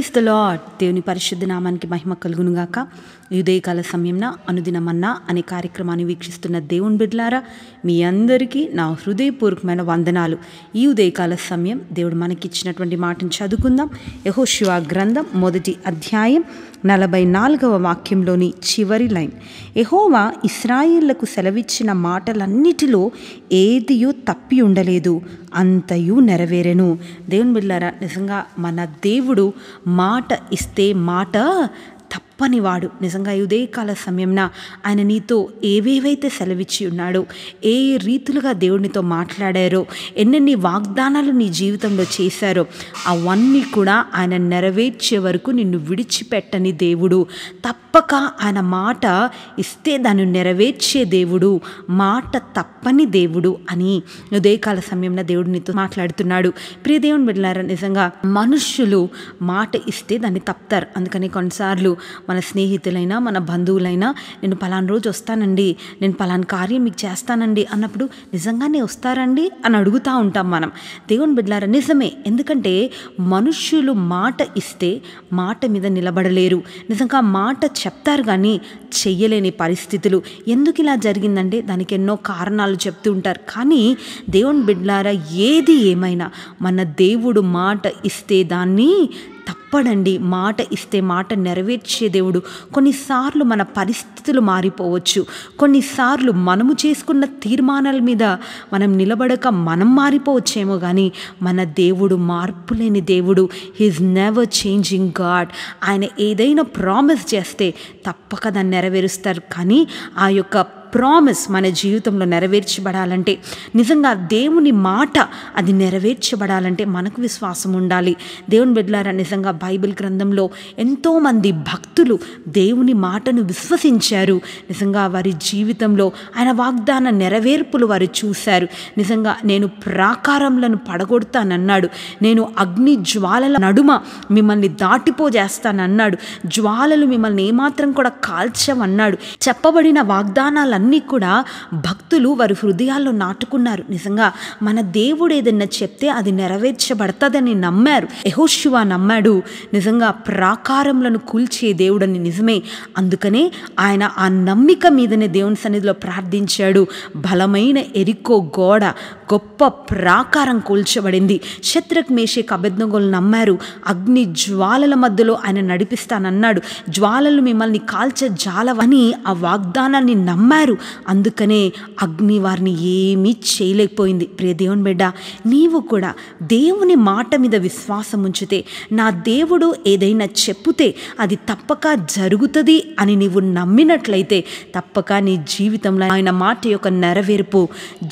Praise the lord. దేవుని పరిశుద్ధ నామానికి మహిమ కలుగునుగాక. ఈ ఉదయకాల సమయంన అనుదిన మన్నా అనే కార్యక్రమాన్ని వీక్షిస్తున్న దేవుని బిడ్డలారా, మీ అందరికీ నా హృదయపూర్వకమైన వందనాలు. ఈ ఉదయకాల సమయం దేవుడు మనకిచ్చినటువంటి మాటను చదువుకుందాం. యెహోషువ గ్రంథం 1వ అధ్యాయం 44వ వాక్యంలోని చివరి లైన్. యెహోవా ఇశ్రాయేళ్లకు సెలవిచ్చిన మాటలన్నిటిలో ఏదియూ తప్పి ఉండలేదు, అంతయు నెరవేరెను. దేవుని బిడ్డలారా, నిజంగా మన దేవుడు మాట ఇస్తే మాట తప్పనివాడు. నిజంగా ఈ ఉదయకాల సమయంన ఆయన నీతో ఏవేవైతే సెలవిచ్చి ఉన్నాడో, ఏ రీతులుగా దేవుడినితో మాట్లాడారో, ఎన్నెన్ని వాగ్దానాలు నీ జీవితంలో చేశారో అవన్నీ కూడా ఆయన నెరవేర్చే వరకు నిన్ను విడిచిపెట్టని దేవుడు. తప్పక ఆయన మాట ఇస్తే దాన్ని నెరవేర్చే దేవుడు, మాట తప్పని దేవుడు అని ఉదయకాల సమయంలో దేవుడు నీతో మాట్లాడుతున్నాడు. ప్రియ దేవుని బిడ్డలారా, నిజంగా మనుష్యులు మాట ఇస్తే దాన్ని తప్పుతారు. అందుకని కొన్నిసార్లు మన స్నేహితులైనా మన బంధువులైనా, నేను పలానా రోజు వస్తానండి, నేను పలానా కార్యం మీకు చేస్తానండి అన్నప్పుడు నిజంగానే వస్తారండి అని అడుగుతూ ఉంటాం మనం. దేవుని బిడ్డలారా, నిజమే. ఎందుకంటే మనుష్యులు మాట ఇస్తే మాట మీద నిలబడలేరు. నిజంగా మాట చెప్తారు కానీ చెయ్యలేని పరిస్థితులు. ఎందుకు ఇలా జరిగిందంటే దానికి ఎన్నో కారణాలు చెప్తూ ఉంటారు. కానీ దేవుని బిడ్డలారా, ఏది ఏమైనా మన దేవుడు మాట ఇస్తే దాన్ని తప్పడండి. మాట ఇస్తే మాట నెరవేర్చే దేవుడు. కొన్నిసార్లు మన పరిస్థితులు మారిపోవచ్చు, కొన్నిసార్లు మనము చేసుకున్న తీర్మానాల మీద మనం నిలబడక మనం మారిపోవచ్చేమో, కానీ మన దేవుడు మార్పు లేని దేవుడు. He is never changing God. ఆయన ఏదైనా ప్రామిస్ చేస్తే తప్పక దాన్ని నెరవేరుస్తారు. కానీ ఆ యొక్క ప్రామిస్ మన జీవితంలో నెరవేర్చబడాలంటే, నిజంగా దేవుని మాట అది నెరవేర్చబడాలంటే మనకు విశ్వాసం ఉండాలి. దేవుని బిడ్డలారా, నిజంగా బైబిల్ గ్రంథంలో ఎంతోమంది భక్తులు దేవుని మాటను విశ్వసించారు. నిజంగా వారి జీవితంలో ఆయన వాగ్దాన నెరవేర్పులు వారు చూశారు. నిజంగా నేను ప్రాకారములను పడగొడతానన్నాడు, నేను అగ్ని జ్వాలల నడుమ మిమ్మల్ని దాటిపోజేస్తానన్నాడు, జ్వాలలు మిమ్మల్ని ఏమాత్రం కూడా కాల్చవన్నాడు. చెప్పబడిన వాగ్దానాలు అన్నీ కూడా భక్తులు వారి హృదయాల్లో నాటుకున్నారు. నిజంగా మన దేవుడు ఏదైనా చెప్తే అది నెరవేర్చబడతాదని నమ్మారు. యెహోషువ నమ్మాడు, నిజంగా ప్రాకారములను కూల్చే దేవుడని. నిజమే. అందుకనే ఆయన ఆ నమ్మిక మీదనే దేవుని సన్నిధిలో ప్రార్థించాడు. బలమైన ఎరికో గోడ, గొప్ప ప్రాకారం కూల్చబడింది. శద్రక్, మేషక్, అబేద్నెగోలు నమ్మారు. అగ్ని జ్వాలల మధ్యలో ఆయన నడిపిస్తానన్నాడు, జ్వాలలు మిమ్మల్ని కాల్చజాలవని ఆ వాగ్దానాన్ని నమ్మారు. అందుకనే అగ్ని వారిని ఏమీ చేయలేకపోయింది. ప్రియ దేవుని బిడ్డ, నీవు కూడా దేవుని మాట మీద విశ్వాసం ఉంచితే, నా దేవుడు ఏదైనా చెప్పుతే అది తప్పక జరుగుతుంది అని నీవు నమ్మినట్లయితే తప్పక నీ జీవితంలో ఆయన మాట యొక్క నెరవేర్పు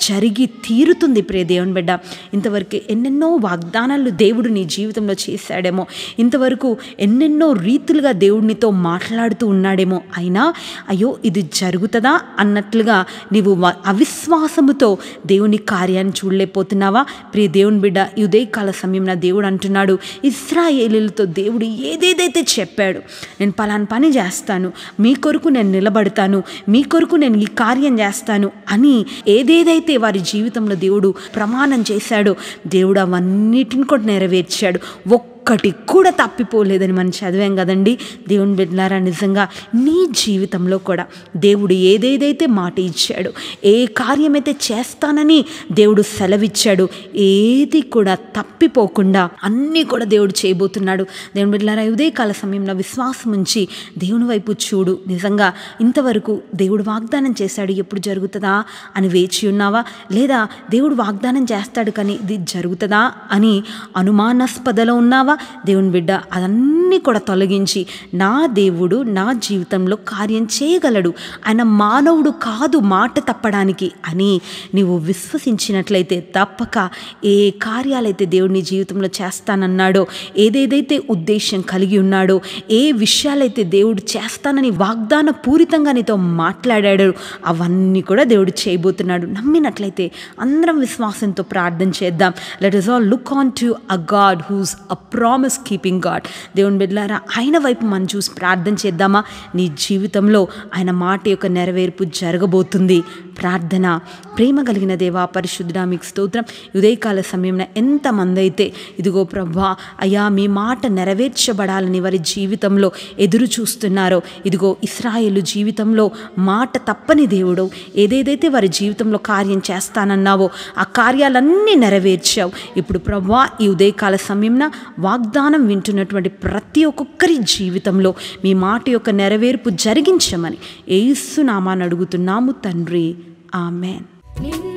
జరిగి తీరుతుంది. ప్రియ దేవుని బిడ్డ, ఇంతవరకు ఎన్నెన్నో వాగ్దానాలు దేవుడు నీ జీవితంలో చేశాడేమో, ఇంతవరకు ఎన్నెన్నో రీతులుగా దేవుడినితో మాట్లాడుతూ ఉన్నాడేమో, అయినా అయ్యో ఇది జరుగుతుందా అన్నట్లుగా నీవు అవిశ్వాసముతో దేవుని కార్యాన్ని చూడలేకపోతున్నావా? ప్రియ దేవుని బిడ్డ, ఈ ఉదయకాల సమయంలో దేవుడు అంటున్నాడు, ఇశ్రాయేలీలతో దేవుడు ఏదేదైతే చెప్పాడు, నేను పలానా పని చేస్తాను, మీ కొరకు నేను నిలబడతాను, మీ కొరకు నేను ఈ కార్యం చేస్తాను అని ఏదేదైతే వారి జీవితంలో దేవుడు ప్రమాణం చేశాడో దేవుడు అవన్నిటిని కూడా నెరవేర్చాడు. ఒక్కటి కూడా తప్పిపోలేదని మనం చదివాం కదండి. దేవుని బిడ్డలారా, నిజంగా నీ జీవితంలో కూడా దేవుడు ఏదేదైతే మాట ఇచ్చాడో, ఏ కార్యమైతే చేస్తానని దేవుడు సెలవిచ్చాడు, ఏది కూడా తప్పిపోకుండా అన్నీ కూడా దేవుడు చేయబోతున్నాడు. దేవుని బిడ్డలారా, ఉదయకాల సమయంలో విశ్వాసం ఉంచి దేవుని వైపు చూడు. నిజంగా ఇంతవరకు దేవుడు వాగ్దానం చేశాడు, ఎప్పుడు జరుగుతుందా అని వేచి ఉన్నావా? లేదా దేవుడు వాగ్దానం చేస్తాడు కానీ ఇది జరుగుతుందా అని అనుమానాస్పదలో ఉన్నావా? దేవుని బిడ్డ, అదన్నీ కూడా తొలగించి నా దేవుడు నా జీవితంలో కార్యం చేయగలడు, ఆయన మానవుడు కాదు మాట తప్పడానికి అని నీవు విశ్వసించినట్లయితే తప్పక ఏ కార్యాలైతే దేవుడు నీ జీవితంలో చేస్తానన్నాడో, ఏదేదైతే ఉద్దేశం కలిగి ఉన్నాడో, ఏ విషయాలైతే దేవుడు చేస్తానని వాగ్దాన పూరితంగా నీతో మాట్లాడాడో అవన్నీ కూడా దేవుడు చేయబోతున్నాడు. నమ్మినట్లయితే అందరం విశ్వాసంతో ప్రార్థన చేద్దాం. Let us all look on to a God who's a promise keeping God. దేవుని బిడ్డలారా, ఆయన వైపు మనం చూసి ప్రార్థన చేద్దామా? నీ జీవితంలో ఆయన మాట యొక్క నెరవేర్పు జరగబోతుంది. ప్రార్థన. ప్రేమ కలిగిన దేవా, పరిశుద్ధుడా, మీకు స్తోత్రం. ఉదయకాల సమయంలో ఎంతమంది అయితే ఇదిగో ప్రభువా అయ్యా మీ మాట నెరవేర్చబడాలని వారి జీవితంలో ఎదురు చూస్తున్నారో, ఇదిగో ఇశ్రాయేలు జీవితంలో మాట తప్పని దేవుడు, ఏదేదైతే వారి జీవితంలో కార్యం చేస్తానన్నావో ఆ కార్యాలన్నీ నెరవేర్చావు. ఇప్పుడు ప్రభువా ఈ ఉదయకాల సమయంలో వాగ్దానం వింటున్నటువంటి ప్రతి ఒక్కొక్కరి జీవితంలో మీ మాట యొక్క నెరవేర్పు జరిగించమని యేసు నామాన్ని అడుగుతున్నాము తండ్రి. ఆమెన్.